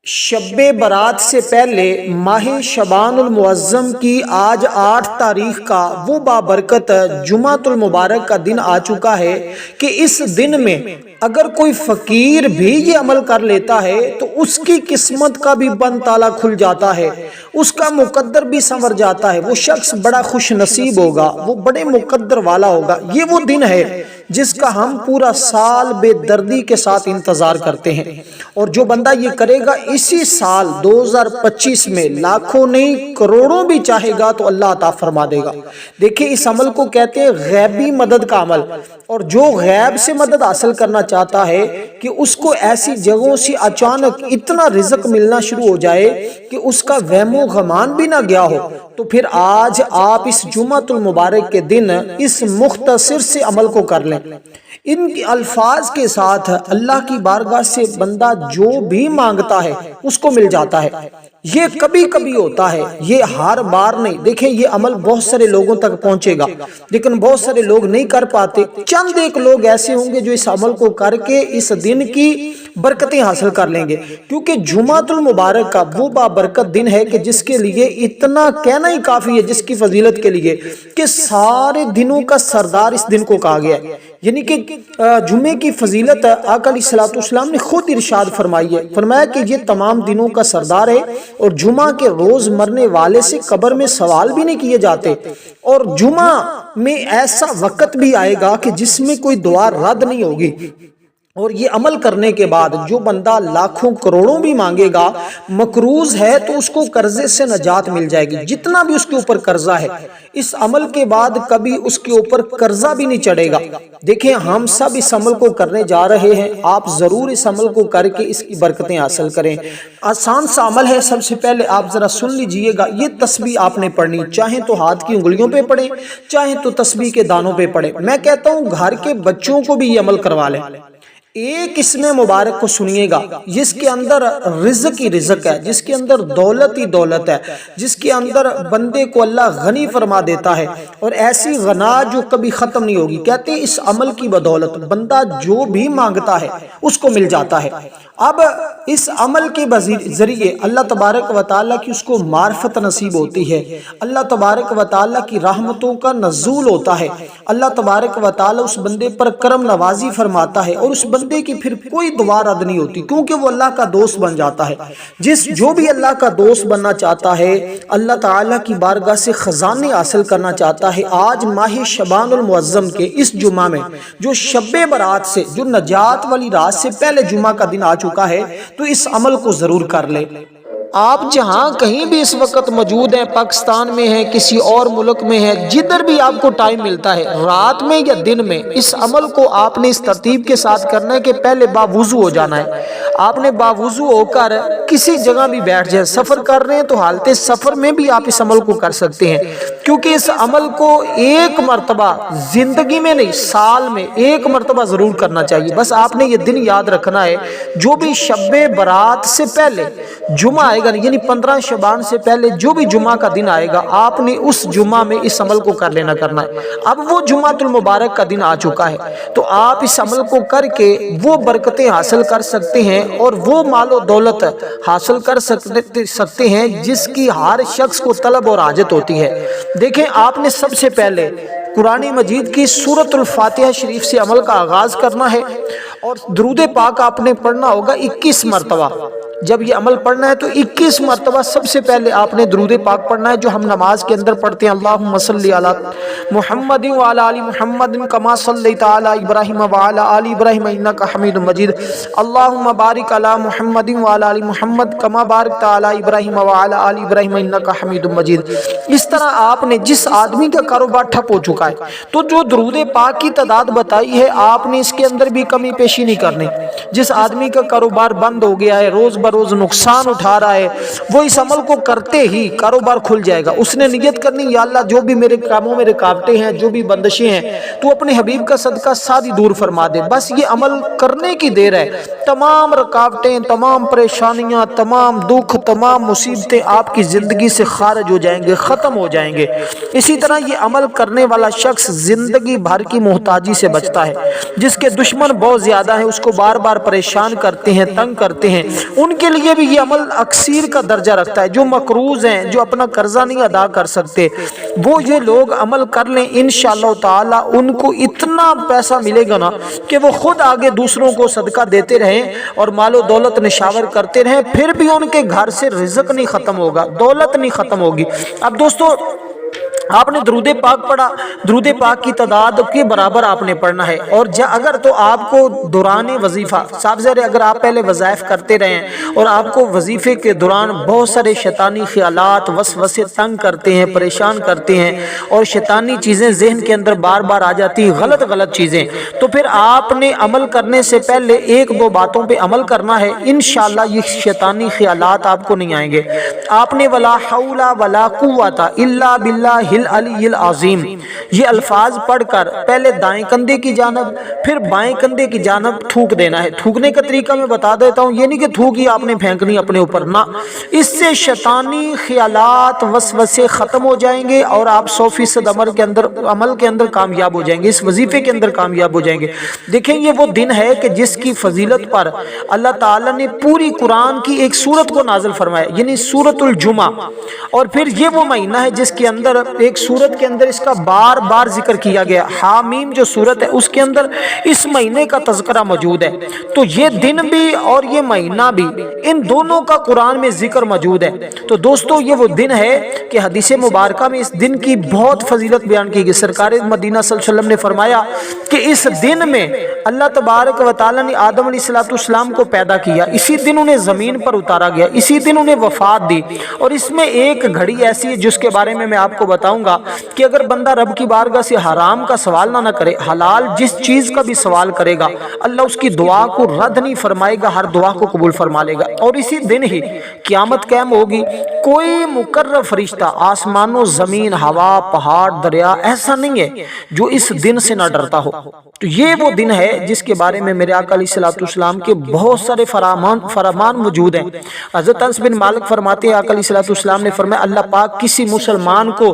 شب برات سے پہلے ماہ شعبان المعظم کی آج 8 تاریخ کا وہ بابرکت جمعۃ المبارک کا دن آ چکا ہے کہ اس دن میں اگر کوئی فقیر بھی یہ عمل کر لیتا ہے تو اس کی قسمت کا بھی بند تالا کھل جاتا ہے، اس کا مقدر بھی سنور جاتا ہے، وہ شخص بڑا خوش نصیب ہوگا، وہ بڑے مقدر والا ہوگا۔ یہ وہ دن ہے جس کا ہم پورا سال بے دردی کے ساتھ انتظار کرتے ہیں، اور جو بندہ یہ کرے گا اسی سال 2025 میں لاکھوں نہیں کروڑوں بھی چاہے گا تو اللہ عطا فرما دے گا۔ دیکھیں اس عمل کو کہتے ہیں غیبی مدد کا عمل، اور جو غیب سے مدد حاصل کرنا چاہتا ہے کہ اس کو ایسی جگہوں سے اچانک اتنا رزق ملنا شروع ہو جائے کہ اس کا وہم و گمان بھی نہ گیا ہو، تو پھر آج آپ اس جمعۃ المبارک کے دن اس مختصر سے عمل کو کر لیں۔ ان الفاظ کے ساتھ اللہ کی بارگاہ سے بندہ جو بھی مانگتا ہے اس کو مل جاتا ہے۔ یہ کبھی کبھی ہوتا ہے، یہ ہر بار نہیں۔ دیکھیں یہ عمل بہت سارے لوگوں تک پہنچے گا لیکن بہت سارے لوگ نہیں کر پاتے۔ چند ایک لوگ ایسے ہوں گے جو اس عمل کو کر کے اس دن کی برکتیں حاصل کر لیں گے، کیونکہ جمعۃ المبارک کا وہ بابرکت دن ہے کہ جس کے لیے اتنا کہنا ہی کافی ہے، جس کی فضیلت کے لیے کہ سارے دنوں کا سردار اس دن کو کہا گیا ہے۔ یعنی کہ جمعے کی فضیلت آقا علیہ الصلوۃ والسلام نے خود ارشاد فرمائی ہے، فرمایا کہ یہ تمام دنوں کا سردار ہے، اور جمعہ کے روز مرنے والے سے قبر میں سوال بھی نہیں کیے جاتے، اور جمعہ میں ایسا وقت بھی آئے گا کہ جس میں کوئی دعا رد نہیں ہوگی۔ اور یہ عمل کرنے کے بعد جو بندہ لاکھوں کروڑوں بھی مانگے گا، مقروض ہے تو اس کو قرضے سے نجات مل جائے گی، جتنا بھی اس کے اوپر قرضہ ہے۔ اس عمل کے بعد کبھی اس کے اوپر قرضہ بھی نہیں چڑھے گا۔ دیکھیں ہم سب اس عمل کو کرنے جا رہے ہیں، آپ ضرور اس عمل کو کر کے اس کی برکتیں حاصل کریں۔ آسان سا عمل ہے، سب سے پہلے آپ ذرا سن لیجئے گا۔ یہ تسبیح آپ نے پڑھنی، چاہیں تو ہاتھ کی انگلیوں پہ پڑھیں، چاہیں تو تسبیح کے دانوں پہ پڑھیں۔ میں کہتا ہوں گھر کے بچوں کو بھی یہ عمل کروا لیں۔ ایک اسم مبارک کو سنیے گا جس کے اندر رزق ہی رزق ہے، جس کے اندر دولت ہی دولت ہے، جس کے اندر بندے کو اللہ غنی فرما دیتا ہے، اور ایسی غنا جو کبھی ختم نہیں ہوگی۔ کہتے ہیں اس عمل کی بدولت بندہ جو بھی مانگتا ہے اس کو مل جاتا ہے۔ اب اس عمل کے ذریعے اللہ تبارک و تعالیٰ کی اس کو معرفت نصیب ہوتی ہے، اللہ تبارک و تعالیٰ کی رحمتوں کا نزول ہوتا ہے، اللہ تبارک و تعالیٰ اس بندے پر کرم نوازی فرماتا ہے، اور اس بندے کی پھر کوئی دعا رد نہیں ہوتی، کیونکہ وہ اللہ کا دوست بن جاتا ہے۔ جو بھی اللہ کا دوست بننا چاہتا ہے، اللہ تعالیٰ کی بارگاہ سے خزانے حاصل کرنا چاہتا ہے، آج ماہ شعبان المعظم کے اس جمعہ میں جو شب برات سے، جو نجات والی رات سے پہلے جمعہ کا دن آ چکا ہے، تو اس عمل کو ضرور کر لے۔ آپ جہاں کہیں بھی اس وقت موجود ہیں، پاکستان میں ہیں، کسی اور ملک میں ہیں، جدھر بھی آپ کو ٹائم ملتا ہے، رات میں یا دن میں، اس عمل کو آپ نے اس ترتیب کے ساتھ کرنا ہے کہ پہلے باوضو ہو جانا ہے۔ آپ نے باوضو ہو کر کسی جگہ بھی بیٹھ جائیں، سفر کر رہے ہیں تو حالت سفر میں بھی آپ اس عمل کو کر سکتے ہیں، کیونکہ اس عمل کو ایک مرتبہ زندگی میں نہیں، سال میں ایک مرتبہ ضرور کرنا چاہیے۔ بس آپ نے یہ دن یاد رکھنا ہے، جو بھی شب برات سے پہلے جمعہ آئے گا، یعنی 15 شعبان سے پہلے جو بھی جمعہ کا دن آئے گا، آپ نے اس جمعہ میں اس عمل کو کر لینا کرنا ہے۔ اب وہ جمعۃ المبارک کا دن آ چکا ہے تو آپ اس عمل کو کر کے وہ برکتیں حاصل کر سکتے ہیں، اور وہ مال و دولت حاصل کر سکتے ہیں جس کی ہر شخص کو طلب اور حاجت ہوتی ہے۔ دیکھیں آپ نے سب سے پہلے قرآن مجید کی سورۃ الفاتحہ شریف سے عمل کا آغاز کرنا ہے، اور درود پاک آپ نے پڑھنا ہوگا 21 مرتبہ۔ جب یہ عمل پڑھنا ہے تو 21 مرتبہ سب سے پہلے آپ نے درود پاک پڑھنا ہے، جو ہم نماز کے اندر پڑھتے ہیں، اللہم صلی علی محمد وعلی آل محمد کما صلیت علی ابراہیم وعلی آل ابراہیم انک حمید مجید، اللہم بارک علی محمد وعلی آل محمد کما بارکت علی ابراہیم وعلی آل ابراہیم انک حمید مجید۔ اس طرح آپ نے جس آدمی کا کاروبار ٹھپ ہو چکا ہے تو جو درود پاک کی تعداد بتائی ہے آپ نے اس کے اندر بھی کمی پیشی نہیں کرنی۔ جس آدمی کا کاروبار بند ہو گیا ہے، روز بروز نقصان اٹھا رہا ہے، وہ اس عمل کو کرتے ہی کاروبار کھل جائے گا۔ اس نے نیت کرنی، یا اللہ جو بھی میرے کاموں میں رکاوٹیں ہیں، جو بھی بندشیں ہیں، تو اپنے حبیب کا صدقہ ساری دور فرما دے۔ بس یہ عمل کرنے کی دیر ہے، تمام رکاوٹیں، تمام پریشانیاں، تمام دکھ، تمام مصیبتیں آپ کی زندگی سے خارج ہو جائیں گے، ختم ہو جائیں گے۔ اسی طرح یہ عمل کرنے والا شخص زندگی بھر کی محتاجی سے بچتا ہے۔ جس کے دشمن بہت زیادہ ہیں، اس کو بار بار پریشان کرتے ہیں، تنگ کرتے ہیں، ان کے لیے بھی یہ عمل اکثیر کا درجہ رکھتا ہے۔ جو مقروض ہیں، جو اپنا قرضہ نہیں ادا کر سکتے، وہ یہ لوگ عمل کر لیں، انشاءاللہ تعالی ان کو اتنا پیسہ ملے گا نا کہ وہ خود آگے دوسروں کو صدقہ دیتے رہیں اور مال و دولت نشاور کرتے رہیں، پھر بھی ان کے گھر سے رزق نہیں ختم ہوگا، دولت نہیں ختم ہوگی۔ اب دوستو، آپ نے درود پاک پڑھا، درود پاک کی تعداد کے برابر آپ نے پڑھنا ہے، اور اگر تو آپ کو دوران وظیفہ، صاحب زیر اگر آپ پہلے وظائف کرتے رہیں اور آپ کو وظیفے کے دوران بہت سارے شیطانی خیالات وسوسے تنگ کرتے ہیں، پریشان کرتے ہیں، اور شیطانی چیزیں ذہن کے اندر بار بار آ جاتی ہیں، غلط چیزیں، تو پھر آپ نے عمل کرنے سے پہلے ایک دو باتوں پہ عمل کرنا ہے، انشاءاللہ یہ شیطانی خیالات آپ کو نہیں آئیں گے۔ آپ نے ولا حول ولا قوت الا باللہ العلی العظیم یہ الفاظ پڑھ کر پہلے دائیں کندھے کی جانب پھر بائیں کندھے کی جانب تھوک دینا ہے۔ تھوکنے کا طریقہ میں بتا دیتا ہوں، یہ نہیں کہ تھوک ہی آپ نے پھینکنی اپنے اوپر، نہ، اس سے شیطانی خیالات وسوسے ختم ہو جائیں گے اور آپ 100% عمل کے اندر کامیاب ہو جائیں گے، اس وظیفے کے اندر کامیاب ہو جائیں گے۔ دیکھیں یہ وہ دن ہے کہ جس کی فضیلت پر اللہ تعالیٰ نے پوری قرآن کی ایک سورت کو نازل فرمایا، یعنی سورۃ الجمعہ، اور پھر یہ وہ مہینہ ہے جس کے اندر ایک سورت کے اندر اس کا بار بار ذکر کیا گیا۔ حامیم جو سورت ہے اس کے اندر اس مہینے کا تذکرہ موجود ہے، تو یہ دن بھی اور یہ مہینہ بھی، ان دونوں کا قرآن میں ذکر موجود ہے۔ تو دوستو یہ وہ دن ہے کہ حدیث مبارکہ میں اس دن کی بہت فضیلت بیان کی گئی۔ سرکار مدینہ صلی اللہ علیہ وسلم نے فرمایا کہ اس دن میں اللہ تبارک و تعالیٰ نے آدم علیہ السلام کو پیدا کیا، اسی دن انہیں زمین پر اتارا گیا، اسی دن انہیں وفات دی، اور اس میں ایک گھڑی ایسی ہے جس کے بارے میں آپ کو بتاؤں گا کہ اگر بندہ رب کی بارگاہ سے حرام کا سوال نہ کرے، حلال جس چیز کا بھی سوال کرے گا، اللہ اس کی دعا کو رد نہیں فرمائے گا، ہر دعا کو قبول فرما لے گا۔ اور اسی دن ہی قیامت قائم ہوگی، کوئی مقرب فرشتہ آسمان و زمین، ہوا، پہاڑ، دریا ایسا نہیں ہے جو اس دن سے نہ ڈرتا ہو۔ تو یہ وہ دن ہے جس کے بارے میں میرے آقا علیہ السلام کے بہت سارے فرمان موجود ہیں۔ حضرت انس بن مالک فرماتے ہیں آقا علیہ السلام نے فرمایا اللہ پاک کسی مسلمان کو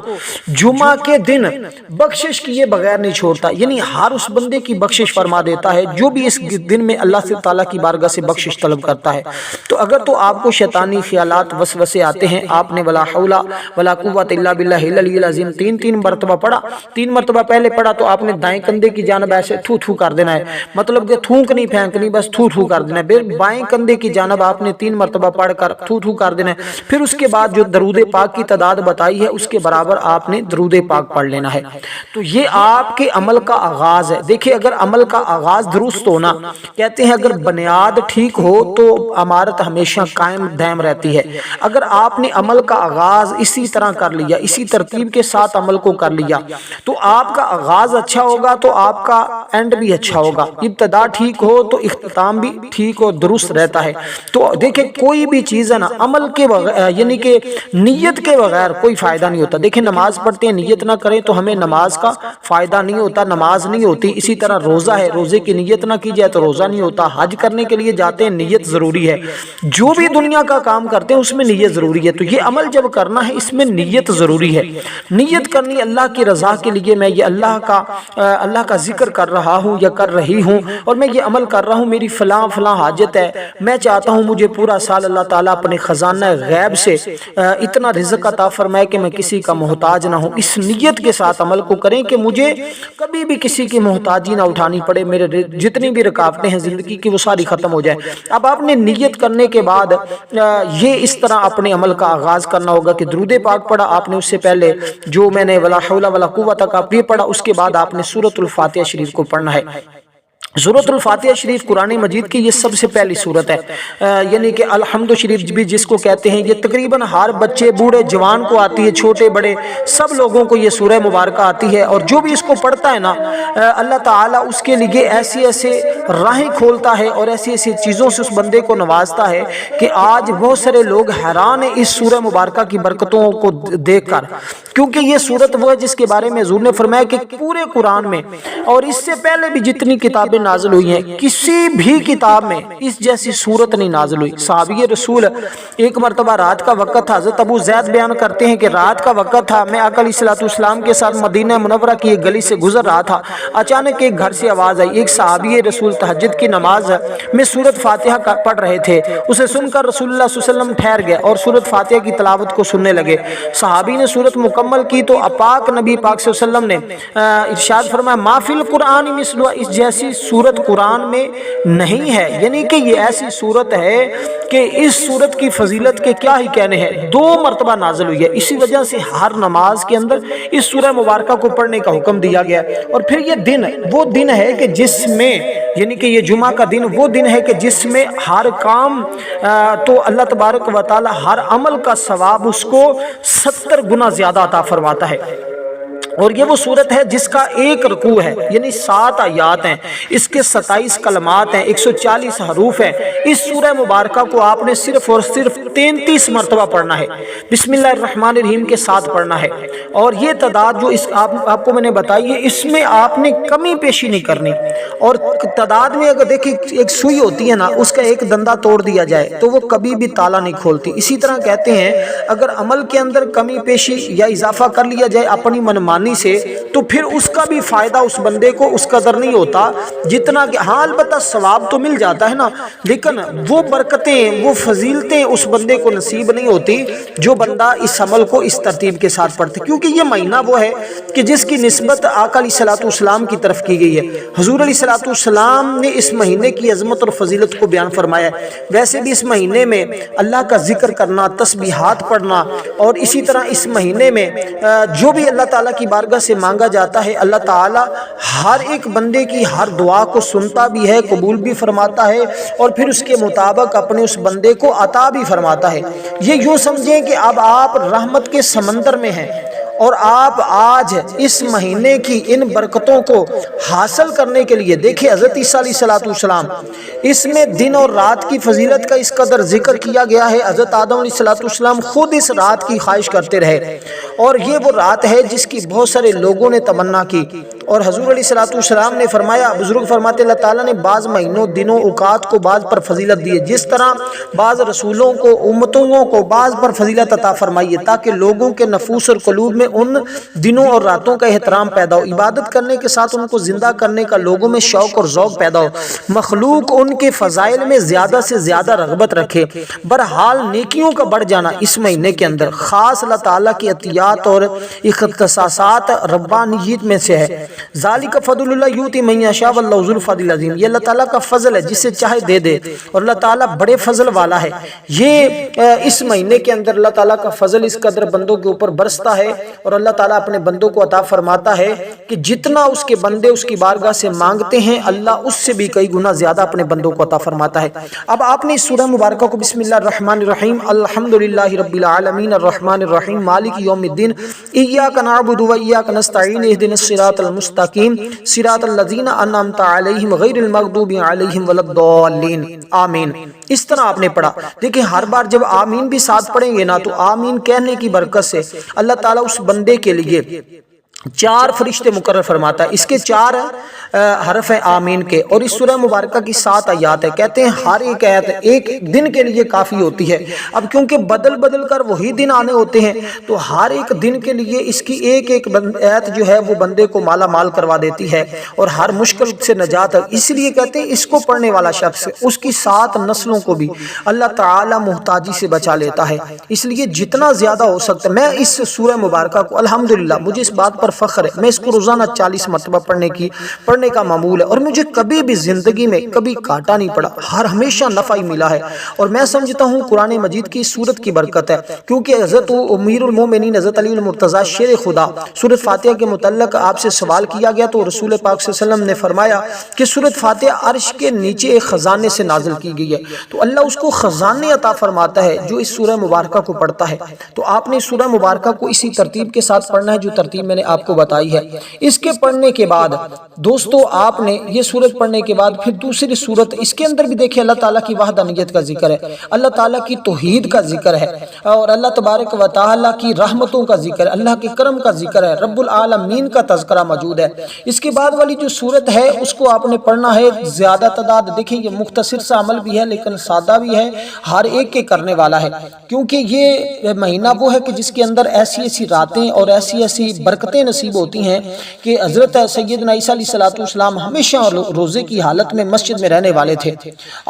جمعہ کے دن بخشش کیے بغیر نہیں چھوڑتا، یعنی ہر اس بندے کی بخشش فرما دیتا ہے جو بھی اس دن میں اللہ سے تعالیٰ کی بارگاہ سے بخشش طلب کرتا ہے۔ تو اگر تو آپ کو شیطانی خیالات وسوسے آتے ہیں، آپ نے ولا حول ولا قوت الا باللہ العلی العظیم تین مرتبہ پڑھا، 3 مرتبہ پہلے پڑھا تو آپ نے دائیں کندھے کی جانب ایسے تھو کر دینا ہے، مطلب کہ تھوک نہیں پھینکنی، بس تھو کر دینا ہے۔ پھر بائیں کندھے کی جانب آپ نے 3 مرتبہ پڑھ کر تھو کر دینا ہے۔ پھر اس کے بعد جو درود پاک کی تعداد بتائی ہے اس کے برابر آپ نے درود پاک پڑھ لینا ہے۔ تو یہ آپ کے عمل کا آغاز ہے۔ دیکھیں اگر عمل کا آغاز درست ہونا، کہتے ہیں اگر بنیاد ٹھیک ہو تو عمارت ہمیشہ قائم دائم رہتی ہے۔ اگر آپ نے عمل کا آغاز اسی طرح کر لیا، اسی ترتیب کے ساتھ عمل کو کر لیا، تو آپ کا آغاز اچھا ہوگا تو آپ کا اینڈ بھی اچھا ہوگا۔ ابتدا ٹھیک ہو تو اختتام بھی ٹھیک ہو درست رہتا ہے۔ تو دیکھیں کوئی بھی چیز ہے نا، عمل کے بغیر یعنی کہ نیت کے بغیر کوئی فائدہ نہیں ہوتا۔ دیکھیں نماز پڑھتے ہیں، نیت نہ کریں تو ہمیں نماز کا فائدہ نہیں ہوتا، نماز نہیں ہوتی۔ اسی طرح روزہ ہے، روزے کی نیت نہ کی جائے تو روزہ نہیں ہوتا۔ حج کرنے کے لیے جاتے ہیں، نیت ضروری ہے۔ جو بھی دنیا کا کام کرتے ہیں اس میں نیت ضروری ہے۔ تو یہ عمل جب کرنا ہے اس میں نیت ضروری ہے۔ نیت کرنی اللہ کی رضا کے لیے، میں یہ اللہ کا ذکر کر رہا ہوں یا کر رہی ہوں، اور میں یہ عمل کر رہا ہوں، میری فلاں حاجت ہے، میں چاہتا ہوں مجھے پورا سال اللہ تعالیٰ اپنے خزانہ غیب سے اتنا رزق عطا فرمائے کہ میں کسی کا محتاج نہ ہوں۔ اس نیت کے ساتھ عمل کو کریں کہ مجھے کبھی بھی کسی کی محتاجی نہ اٹھانی پڑے، میرے جتنی بھی رکاوٹیں ہیں زندگی کی وہ ساری ختم ہو جائے۔ اب آپ نے نیت کرنے کے بعد یہ اس طرح اپنے عمل کا آغاز کرنا ہوگا کہ درود پاک پڑھا آپ نے، اس سے پہلے جو میں نے ولا حول ولا قوت کا بھی پڑھا، اس کے بعد آپ نے سورۃ الفاتحہ شریف کو پڑھنا ہے۔ سورۃ الفاتحہ شریف قرآن مجید کی یہ سب سے پہلی سورت ہے، یعنی کہ الحمد شریف بھی جس کو کہتے ہیں، یہ تقریباً ہر بچے بوڑھے جوان کو آتی ہے، چھوٹے بڑے سب لوگوں کو یہ سورہ مبارکہ آتی ہے، اور جو بھی اس کو پڑھتا ہے نا اللہ تعالیٰ اس کے لیے ایسے راہیں کھولتا ہے اور ایسی چیزوں سے اس بندے کو نوازتا ہے کہ آج بہت سارے لوگ حیران ہیں اس سورہ مبارکہ کی برکتوں کو دیکھ کر، کیونکہ یہ سورت وہ ہے جس کے بارے میں حضور نے فرمایا کہ پورے قرآن میں اور اس سے پہلے بھی جتنی کتابیں نازل ہوئی ہیں، کسی بھی کتاب میں اس جیسی صورت نہیں نازل ہوئی۔ صحابی رسول ایک مرتبہ رات کا وقت تھا، حضرت ابو زید بیان کرتے ہیں کہ رات کا وقت تھا، میں آقا علیہ السلام کے ساتھ مدینہ منورہ کی ایک گلی سے گزر رہا تھا، اچانک ایک گھر سے آواز آئی، ایک صحابی رسول تہجد کی نماز میں سورۃ فاتحہ پڑھ رہے تھے، اسے سن کر رسول اللہ صلی اللہ علیہ وسلم ٹھہر گئے اور سورۃ فاتحہ کی تلاوت کو سننے لگے۔ صحابی نے سورت مکمل کی تو پاک نبی پاک صلی اللہ علیہ وسلم نے ارشاد فرمایا ما فی القرآن مثلہ، اس جیسی سورت قرآن میں نہیں ہے، یعنی کہ یہ ایسی سورت ہے کہ اس سورت کی فضیلت کے کیا ہی کہنے ہیں، 2 مرتبہ نازل ہوئی ہے، اسی وجہ سے ہر نماز کے اندر اس سورہ مبارکہ کو پڑھنے کا حکم دیا گیا۔ اور پھر یہ دن وہ دن ہے کہ جس میں، یعنی کہ یہ جمعہ کا دن وہ دن ہے کہ جس میں ہر کام تو اللہ تبارک و تعالی ہر عمل کا ثواب اس کو 70 گنا زیادہ عطا فرماتا ہے۔ اور یہ وہ صورت ہے جس کا ایک رکوع ہے، یعنی 7 آیات ہیں، اس کے 27 کلمات ہیں، 140 حروف ہیں۔ اس سورہ مبارکہ کو آپ نے صرف اور صرف 33 مرتبہ پڑھنا ہے، بسم اللہ الرحمن الرحیم کے ساتھ پڑھنا ہے۔ اور یہ تعداد جو آپ کو میں نے بتائی ہے، اس میں آپ نے کمی پیشی نہیں کرنی۔ اور تعداد میں اگر دیکھیں ایک سوئی ہوتی ہے نا، اس کا ایک دندہ توڑ دیا جائے تو وہ کبھی بھی تالا نہیں کھولتی، اسی طرح کہتے ہیں اگر عمل کے اندر کمی پیشی یا اضافہ کر لیا جائے اپنی منمانی سے، تو پھر اس کا بھی فائدہ اس بندے کو اس قدر نہیں ہوتا جتنا کہ، ہاں البتہ ثواب تو مل جاتا ہے نا، لیکن وہ برکتیں وہ فضیلتیں اس بندے کو نصیب نہیں ہوتی جو بندہ اس عمل کو اس ترتیب کے ساتھ پڑھتے، کیونکہ یہ مہینہ وہ ہے کہ جس کی نسبت آقا علیہ السلام کی طرف کی گئی ہے۔ حضور علیہ السلام نے اس مہینے کی عظمت اور فضیلت کو بیان فرمایا ہے۔ ویسے بھی اس مہینے میں اللہ کا ذکر کرنا، تسبیحات پڑھنا، اور اسی طرح اس مہینے میں جو بھی اللہ تعالیٰ کی بارگاہ سے مانگا جاتا ہے، اللہ تعالیٰ ہر ایک بندے کی ہر دعا کو سنتا بھی ہے، قبول بھی فرماتا ہے، اور پھر اس کے مطابق اپنے اس بندے کو عطا بھی فرماتا ہے۔ یہ یوں سمجھیں کہ اب آپ رحمت کے سمندر میں ہیں، اور آپ آج اس مہینے کی ان برکتوں کو حاصل کرنے کے لیے، دیکھیں حضرت عیسیٰ علیہ السلام، اس میں دن اور رات کی فضیلت کا اس قدر ذکر کیا گیا ہے۔ حضرت آدم علیہ السلام خود اس رات کی خواہش کرتے رہے، اور یہ وہ رات ہے جس کی بہت سارے لوگوں نے تمنا کی، اور حضور علیہ السلام نے فرمایا، بزرگ فرماتے اللہ تعالیٰ نے بعض مہینوں، دنوں، اوقات کو بعض پر فضیلت دی ہے، جس طرح بعض رسولوں کو، امتوں کو بعض پر فضیلت عطا فرمائی ہے، تاکہ لوگوں کے نفوس اور قلوب میں ان دنوں اور راتوں کا احترام پیدا ہو، عبادت کرنے کے ساتھ ان کو زندہ کرنے کا لوگوں میں شوق اور ذوق پیدا ہو، مخلوق ان کے فضائل میں زیادہ سے زیادہ رغبت رکھے۔ بہرحال نیکیوں کا بڑھ جانا اس مہینے کے اندر خاص اللہ تعالیٰ کی عطیات اور اختصاصات ربانیت میں سے ہے۔ ذالک فضل اللہ یؤتی من یشاء واللہ ذو الفضل العظیم، یہ اللہ تعالیٰ کا فضل ہے، جسے چاہے دے دے، اور اللہ تعالیٰ بڑے فضل والا ہے۔ یہ اس مہینے کے اندر اللہ تعالیٰ کا فضل اس قدر بندوں کے اوپر برستا ہے، اور اللہ تعالیٰ اپنے بندوں کو عطا فرماتا ہے کہ جتنا اس کے بندے اس کی بارگاہ سے مانگتے ہیں، اللہ اس سے بھی کئی گنا زیادہ اپنے بندوں کو عطا فرماتا ہے۔ اب آپ نے اس سورہ مبارکہ کو بسم اللہ الرحمن الرحیم الحمدللہ رب العالمین الرحمن الرحیم مالک یوم الدین ایاک نعبد و ایاک نستعین اہدنا الصراط المستقیم صراط الذین انعمت علیہم غیر المغضوب علیہم ولا الضالین آمین، اس طرح آپ نے پڑھا۔ دیکھیں ہر بار جب آمین بھی ساتھ پڑھیں گے نا، تو آمین کہنے کی برکت سے اللہ تعالیٰ اس بندے کے لیے 4 فرشتے مقرر فرماتا ہے۔ اس کے 4 حرف ہیں آمین کے، اور اس سورہ مبارکہ کی 7 آیات ہے۔ کہتے ہیں ہر ایک آیت ایک دن کے لیے کافی ہوتی ہے، اب کیونکہ بدل بدل کر وہی دن آنے ہوتے ہیں، تو ہر ایک دن کے لیے اس کی ایک ایک آیت جو ہے وہ بندے کو مالا مال کروا دیتی ہے، اور ہر مشکل سے نجات ہے۔ اس لیے کہتے ہیں اس کو پڑھنے والا شخص اس کی 7 نسلوں کو بھی اللہ تعالی محتاجی سے بچا لیتا ہے۔ اس لیے جتنا زیادہ ہو سکتا ہے، میں اس سورہ مبارکہ کو الحمدللہ، مجھے اس بات پر فخر ہے، میں اس کو روزانہ 40 مرتبہ پڑھنے کا معمول ہے، اور مجھے کبھی بھی زندگی میں کبھی کاٹا نہیں پڑا، ہمیشہ نفع ہی ملا ہے۔ اور میں سمجھتا ہوں قرآن مجید کی سورت کی برکت ہے، کیونکہ حضرت امیر المومنین حضرت علی المرتضیٰ شیر خدا سورت فاتحہ کے متعلق آپ سے سوال کیا گیا، تو رسول پاک صلی اللہ علیہ وسلم نے فرمایا کہ سورت فاتحہ عرش کے نیچے ایک خزانے سے نازل کی گئی ہے، تو اللہ اس کو خزانے عطا فرماتا ہے جو اس سورہ مبارکہ کو پڑھتا ہے۔ تو آپ نے سورہ مبارکہ کو اسی ترتیب کے ساتھ پڑھنا ہے جو ترتیب میں نے آپ آپ کو بتائی ہے۔ اس کے پڑھنے کے بعد دوستو آپ نے یہ سورت پڑھنے کے بعد پھر دوسری سورت، اس کے اندر بھی دیکھیں اللہ تعالیٰ کی وحدانیت کا ذکر ہے، اللہ تعالیٰ کی توحید کا ذکر ہے، اور اللہ تبارک و تعالیٰ کی رحمتوں کا ذکر ہے، اللہ کے کرم کا ذکر ہے، رب العالمین کا تذکرہ موجود ہے۔ اس کے بعد والی جو سورت ہے اس کو آپ نے پڑھنا ہے زیادہ تعداد، دیکھیں یہ مختصر سا عمل بھی ہے لیکن سادہ بھی ہے، ہر ایک کے کرنے والا ہے، کیونکہ یہ مہینہ وہ ہے کہ جس کے اندر ایسی ایسی راتیں اور ایسی ایسی برکتیں نصیب ہوتی ہیں کہ حضرت سیدنا عیسیٰ علیہ السلام ہمیشہ روزے کی حالت میں مسجد میں رہنے والے تھے۔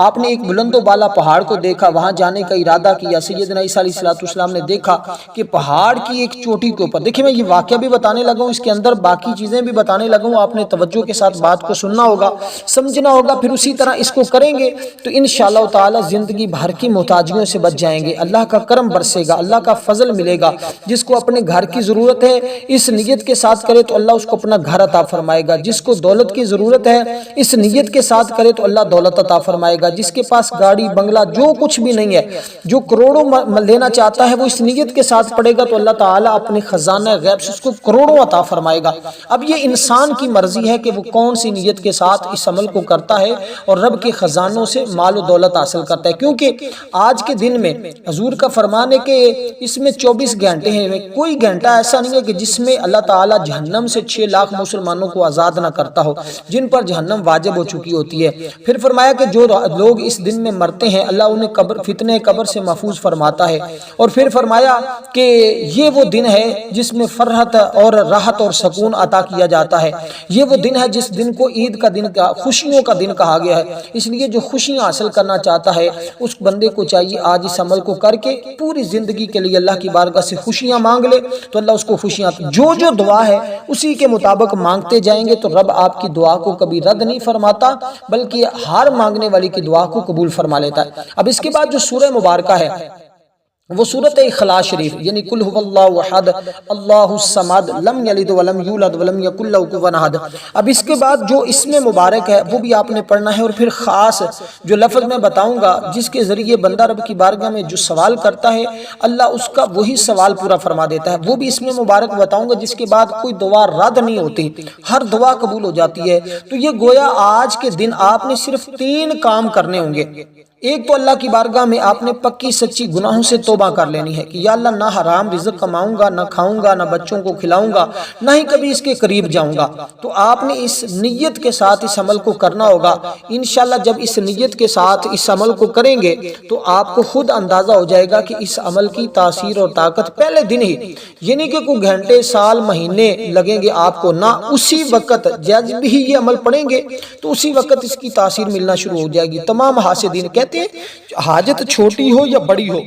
آپ نے ایک بلند و بالا پہاڑ کو دیکھا، وہاں جانے کا ارادہ کیا، سیدنا عیسیٰ علیہ السلام نے دیکھا کہ پہاڑ کی ایک چوٹی کے اوپر، دیکھیں میں یہ واقعہ بھی بتانے لگا ہوں، اس کے اندر باقی چیزیں بھی بتانے لگا ہوں، آپ نے توجہ کے ساتھ بات کو سننا ہوگا، سمجھنا ہوگا، پھر اسی طرح اس کو کریں گے تو انشاءاللہ تعالی زندگی بھر کی محتاجیوں سے بچ جائیں گے، اللہ کا کرم برسے گا، اللہ کا فضل ملے گا۔ جس کو اپنے گھر کی ضرورت ہے اس نیت کے ساتھ کرے تو اللہ اس کو اپنا گھر عطا فرمائے گا، جس کو دولت کی ضرورت ہے اس نیت کے ساتھ کرے تو اللہ دولت عطا فرمائے گا، جس کے پاس گاڑی بنگلہ جو کچھ بھی نہیں ہے، جو کروڑوں لینا چاہتا ہے وہ اس نیت کے ساتھ پڑے گا تو اللہ تعالیٰ اپنے خزانہ غیب سے اس کو کروڑوں عطا فرمائے گا۔ اب یہ انسان کی مرضی ہے کہ وہ کون سی نیت کے ساتھ اس عمل کو کرتا ہے اور رب کے خزانوں سے مال و دولت حاصل کرتا ہے، کیونکہ آج کے دن میں حضور کا فرمان ہے کہ اس میں 24 گھنٹے ہیں، کوئی گھنٹہ ایسا نہیں ہے کہ جس میں اللہ تعالیٰ جہنم سے 6 لاکھ مسلمانوں کو آزاد نہ کرتا ہو جن پر جہنم واجب ہو چکی ہوتی ہے۔ پھر فرمایا کہ جو لوگ اس دن میں مرتے ہیں اللہ انہیں فتنہ قبر سے محفوظ فرماتا ہے، اور پھر فرمایا کہ یہ وہ دن ہے جس میں فرحت اور راحت اور سکون عطا کیا جاتا ہے، یہ وہ دن ہے جس دن کو عید کا دن، خوشیوں کا دن کہا گیا ہے۔ اس لیے جو خوشیاں حاصل کرنا چاہتا ہے اس بندے کو چاہیے آج اس عمل کو کر کے پوری زندگی کے لیے اللہ کی بارگاہ سے خوشیاں مانگ لے تو اللہ اس کو خوشیاں، جو دعا ہے اسی کے مطابق مانگتے جائیں گے تو رب آپ کی دعا کو کبھی رد نہیں فرماتا بلکہ ہر مانگنے والی کی دعا کو قبول فرما لیتا ہے۔ اب اس کے بعد جو سورہ مبارکہ ہے وہ سورۃ اخلاص شریف، یعنی قل هو اللہ احد اللہ الصمد لم یلد ولم یولد ولم یکن لہ کفوا احد۔ اب اس کے بعد جو اسم مبارک ہے وہ بھی آپ نے پڑھنا ہے، اور پھر خاص جو لفظ میں بتاؤں گا جس کے ذریعے بندہ رب کی بارگاہ میں جو سوال کرتا ہے اللہ اس کا وہی سوال پورا فرما دیتا ہے، وہ بھی اسم مبارک بتاؤں گا جس کے بعد کوئی دعا رد نہیں ہوتی، ہر دعا قبول ہو جاتی ہے۔ تو یہ گویا آج کے دن آپ نے صرف 3 کام کرنے ہوں گے۔ ایک تو اللہ کی بارگاہ میں آپ نے پکی سچی گناہوں سے توبہ کر لینی ہے کہ یا اللہ نہ حرام رزق کماؤں گا، نہ کھاؤں گا، نہ بچوں کو کھلاؤں گا، نہ ہی کبھی اس کے قریب جاؤں گا۔ تو آپ نے اس نیت کے ساتھ اس عمل کو کرنا ہوگا۔ انشاءاللہ جب اس نیت کے ساتھ اس عمل کو کریں گے تو آپ کو خود اندازہ ہو جائے گا کہ اس عمل کی تاثیر اور طاقت پہلے دن ہی، یعنی کہ کوئی گھنٹے سال مہینے لگیں گے آپ کو نہ، اسی وقت جب بھی یہ عمل پڑھیں گے تو اسی وقت اس کی تاثیر ملنا شروع ہو جائے گی۔ تمام حاسدین کہتے ہیں حاجت چھوٹی ہو یا بڑی ہو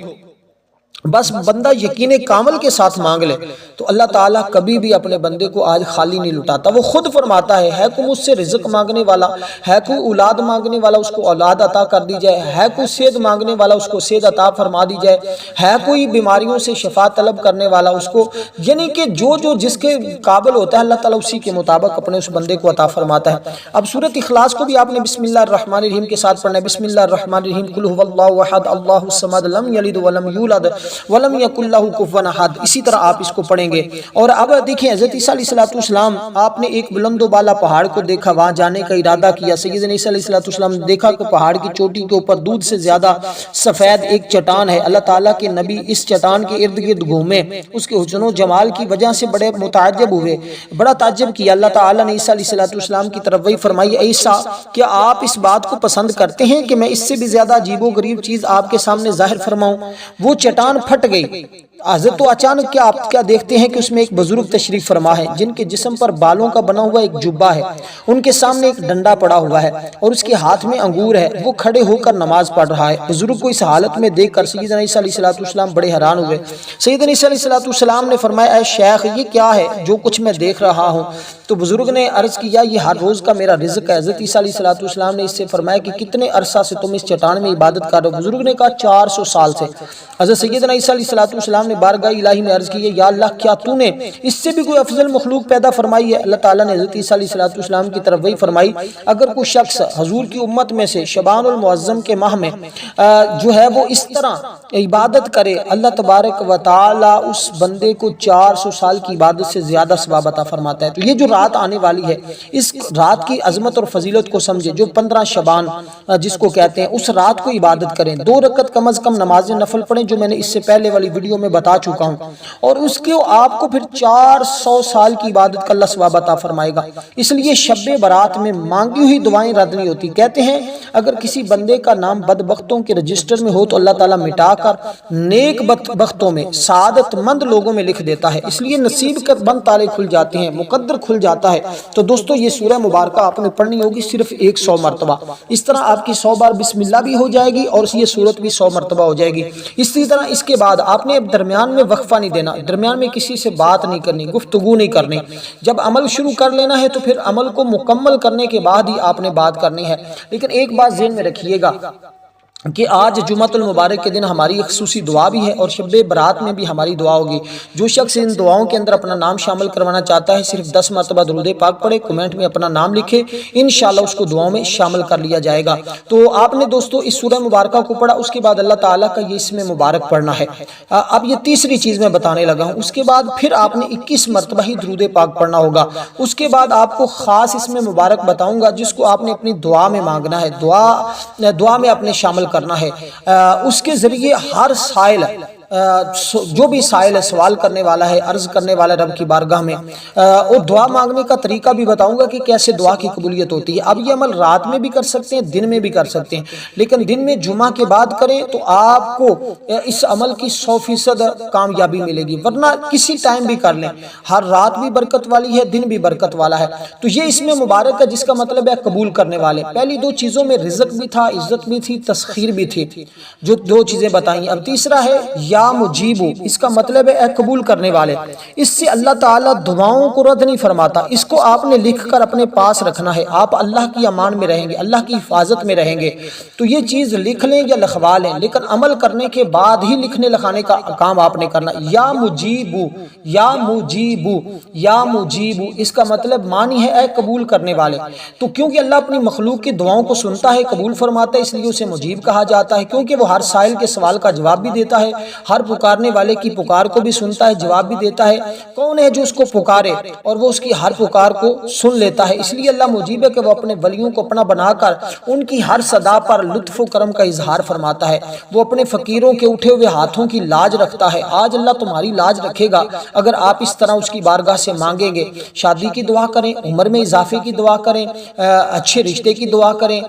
بس بندہ یقین کامل کے ساتھ مانگ لے تو اللہ تعالیٰ کبھی بھی اپنے بندے کو آج خالی نہیں لٹاتا۔ وہ خود فرماتا ہے کوئی مجھ سے رزق مانگنے والا ہے، کوئی اولاد مانگنے والا اس کو اولاد عطا کر دی جائے، ہے کوئی صحت مانگنے والا اس کو صحت عطا فرما دی جائے، ہے کوئی بیماریوں سے شفا طلب کرنے والا اس کو، یعنی کہ جو جس کے قابل ہوتا ہے اللہ تعالیٰ اسی کے مطابق اپنے اس بندے کو عطا فرماتا ہے۔ اب سورۃ اخلاص کو بھی آپ نے بسم اللہ الرحمن الرحیم کے ساتھ پڑھنا ہے۔ بسم اللہ الرحمن الرحیم قل هو اللہ احد اللہ الصمد لم یلد ولم یولد ولم یکن لہ کفوا احد، اسی طرح آپ اس کو پڑھیں گے۔ اور اب دیکھیں حضرت عیسیٰ علیہ السلام آپ نے ایک بلند و بالا پہاڑ کو دیکھا، وہاں جانے کا ارادہ کیا۔ سیدنا عیسیٰ علیہ السلام نے دیکھا کہ پہاڑ کی چوٹی کے اوپر دودھ سے زیادہ سفید ایک چٹان ہے، اللہ تعالیٰ کے نبی اس چٹان کے ارد گرد گھومے، اس کے حسن و جمال کی وجہ سے بڑے متعجب ہوئے، بڑا تعجب کیا۔ اللہ تعالیٰ نے عیسیٰ علیہ السلام کی طرف وہی فرمائی، عیسیٰ کیا آپ اس بات کو پسند کرتے ہیں کہ میں اس سے بھی زیادہ عجیب و غریب چیز آپ کے سامنے ظاہر فرماؤں؟ وہ چٹان پھٹ گئی۔ حضرت تو اچانک کیا آپ کیا دیکھتے ہیں کہ اس میں ایک بزرگ تشریف فرما ہے جن کے جسم پر بالوں کا بنا ہوا ایک جبہ ہے، ان کے سامنے ایک ڈنڈا پڑا ہوا ہے اور اس کے ہاتھ میں انگور ہے، وہ کھڑے ہو کر نماز پڑھ رہا ہے۔ بزرگ کو اس حالت میں دیکھ کر سیدنا عیسیٰ علیہ السلام بڑے حیران ہوئے۔ سیدنا عیسیٰ علیہ السلام نے فرمایا اے شیخ یہ کیا ہے جو کچھ میں دیکھ رہا ہوں؟ تو بزرگ نے عرض کیا یہ ہر روز کا میرا رزق ہے۔ حضرت عیسیٰ علیہ السلام نے اس سے فرمایا کہ کتنے عرصہ سے تم اس چٹان میں عبادت کر رہے ہو؟ بزرگ نے کہا 400 سال سے۔ حضرت سیدنا عیسیٰ علیہ السلام نے بارگاہ الہی میں عرض کی ہے یا اللہ کیا تو نے اس سے بھی کوئی افضل مخلوق پیدا فرمائی ہے؟ اللہ تعالیٰ نے حضرت عیسیٰ علیہ السلام کی طرف وہی فرمائی اگر کوئی شخص حضور کی امت میں سے شعبان المعظم کے ماہ میں جو ہے وہ اس طرح عبادت کرے اللہ تبارک و تعالی اس بندے کو 400 سال کی عبادت سے زیادہ ثواب عطا فرماتا ہے۔ تو یہ جو رات آنے والی ہے اس رات کی عظمت اور فضیلت کو سمجھے، جو 15 شعبان جس کو کہتے ہیں، اس رات کو عبادت کریں، 2 رکعت کم از کم نماز نفل پڑھیں جو میں نے اس سے پہلے والی ویڈیو میں بتا چکا ہوں، اور اس کے آپ کو پھر 400 سال کی عبادت کا اللہ ثواب عطا فرمائے گا۔ اس لیے شب برات میں مانگی ہوئی دعائیں رد نہیں ہوتی۔ کہتے ہیں اگر کسی بندے کا نام بدبختوں کے رجسٹر میں ہو تو اللہ تعالیٰ مٹا کر نیک بدبختوں میں، سعادت مند لوگوں میں لکھ دیتا ہے، اس لیے نصیب کے بند تالے کھل جاتے ہیں، مقدر کھل جاتا ہے۔ تو دوستو یہ سورہ مبارکہ آپ نے پڑھنی ہوگی صرف 100 مرتبہ، اس طرح آپ کی 100 بار بسم اللہ بھی ہو جائے گی اور یہ سورت بھی 100 مرتبہ ہو جائے گی۔ اسی طرح اس کے بعد آپ نے اب درمیان میں وقفہ نہیں دینا، درمیان میں کسی سے بات نہیں کرنی، گفتگو نہیں کرنی۔ جب عمل شروع کر لینا ہے تو پھر عمل کو مکمل کرنے کے بعد ہی آپ نے بات کرنی ہے۔ لیکن ایک بات ذہن میں رکھیے گا کہ آج جمعۃ المبارک کے دن ہماری خصوصی دعا بھی ہے اور شب برات میں بھی ہماری دعا ہوگی۔ جو شخص ان دعاؤں کے اندر اپنا نام شامل کروانا چاہتا ہے صرف 10 مرتبہ درود پاک پڑھے، کمنٹ میں اپنا نام لکھے، انشاءاللہ اس کو دعاؤں میں شامل کر لیا جائے گا۔ تو آپ نے دوستو اس سورہ مبارکہ کو پڑھا، اس کے بعد اللہ تعالیٰ کا یہ اسم مبارک پڑھنا ہے۔ اب یہ تیسری چیز میں بتانے لگا ہوں۔ اس کے بعد پھر آپ نے 21 مرتبہ ہی درود پاک پڑھنا ہوگا۔ اس کے بعد آپ کو خاص اسم مبارک بتاؤں گا جس کو آپ نے اپنی دعا میں مانگنا ہے، دعا میں اپنے شامل کرنا ہے۔ اس کے ذریعے ہر سائل جو بھی سائل سوال کرنے والا ہے، عرض کرنے والا رب کی بارگاہ میں، اور دعا مانگنے کا طریقہ بھی بتاؤں گا کہ کیسے دعا کی قبولیت ہوتی ہے۔ اب یہ عمل رات میں بھی کر سکتے ہیں، دن میں بھی کر سکتے ہیں، لیکن دن میں جمعہ کے بعد کریں تو آپ کو اس عمل کی 100% کامیابی ملے گی، ورنہ کسی ٹائم بھی کر لیں، ہر رات بھی برکت والی ہے، دن بھی برکت والا ہے۔ تو یہ اس میں مبارک ہے جس کا مطلب ہے قبول کرنے والے۔ پہلی 2 چیزوں میں رزق بھی تھا، عزت بھی تھی، تسخیر بھی تھی، جو 2 چیزیں بتائیں۔ اب تیسرا ہے یا مجیبو، اس کا مطلب ہے قبول کرنے والے۔ اس سے اللہ تعالیٰ دعاؤں کو رد نہیں فرماتا، اس کو آپ نے لکھ کر اپنے پاس رکھنا ہے، آپ اللہ کی امان میں رہیں گے، اللہ کی حفاظت میں رہیں گے۔ تو یہ چیز لکھ لیں یا لکھوا لیں، لیکن عمل کرنے کے بعد ہی لکھنے لکھانے کا کام آپ نے کرنا۔ یا مجیبو، یا مجیبو، یا مجیبو، اس کا مطلب معنی ہے اے قبول کرنے والے۔ تو کیونکہ اللہ اپنی مخلوق کی دعاؤں کو سنتا ہے، قبول فرماتا ہے، اس لیے اسے مجیب کہا جاتا ہے، کیونکہ وہ ہر سائل کے سوال کا جواب بھی دیتا ہے، ہر پکارنے والے کی پکار کو بھی سنتا ہے، جواب بھی دیتا ہے۔ کون ہے جو اس کو پکارے اور وہ اس کی ہر پکار کو سن لیتا ہے؟ اس لیے اللہ مجیب ہے کہ وہ اپنے ولیوں کو اپنا بنا کر ان کی ہر صدا پر لطف و کرم کا اظہار فرماتا ہے۔ وہ اپنے فقیروں کے اٹھے ہوئے ہاتھوں کی لاج رکھتا ہے۔ آج اللہ تمہاری لاج رکھے گا اگر آپ اس طرح اس کی بارگاہ سے مانگیں گے۔ شادی کی دعا کریں، عمر میں اضافے کی دعا کریں، اچھے رشتے کی دعا کریں،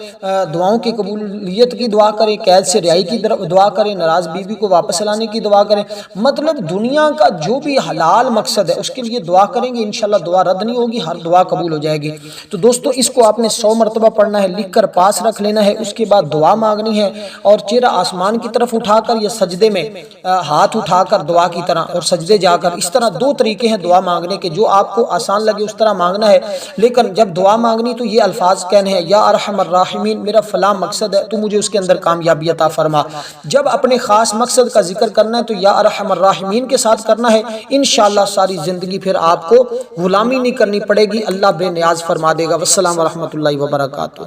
دعاؤں کی قبولیت کی دعا کریں، قید سے رہائی کی دعا کریں، ناراض بیوی کو واپس لانے کی دعا کریں، مطلب دنیا کا جو بھی حلال مقصد ہے اس کے لیے دعا کریں گے، انشاءاللہ دعا رد نہیں ہوگی، ہر دعا قبول ہو جائے گی۔ تو دوستو اس کو آپ نے 100 مرتبہ پڑھنا ہے، لکھ کر پاس رکھ لینا ہے، اس کے بعد دعا مانگنی ہے، اور چہرہ آسمان کی طرف اٹھا کر یا سجدے میں ہاتھ اٹھا کر دعا کی طرح، اور سجدے جا کر، اس طرح 2 طریقے ہیں دعا مانگنے کے، جو آپ کو آسان لگے اس طرح مانگنا ہے۔ لیکن جب دعا مانگنی تو یہ الفاظ کہنے ہیں، یا ارحم الراحمین، میرا فلاں مقصد ہے تو مجھے اس کے اندر کامیابی عطا فرما۔ جب اپنے خاص مقصد کا ذکر کرنا ہے تو یا ارحم الراحمین کے ساتھ کرنا ہے، انشاءاللہ ساری زندگی پھر آپ کو غلامی نہیں کرنی پڑے گی، اللہ بے نیاز فرما دے گا۔ والسلام ورحمۃ اللہ وبرکاتہ۔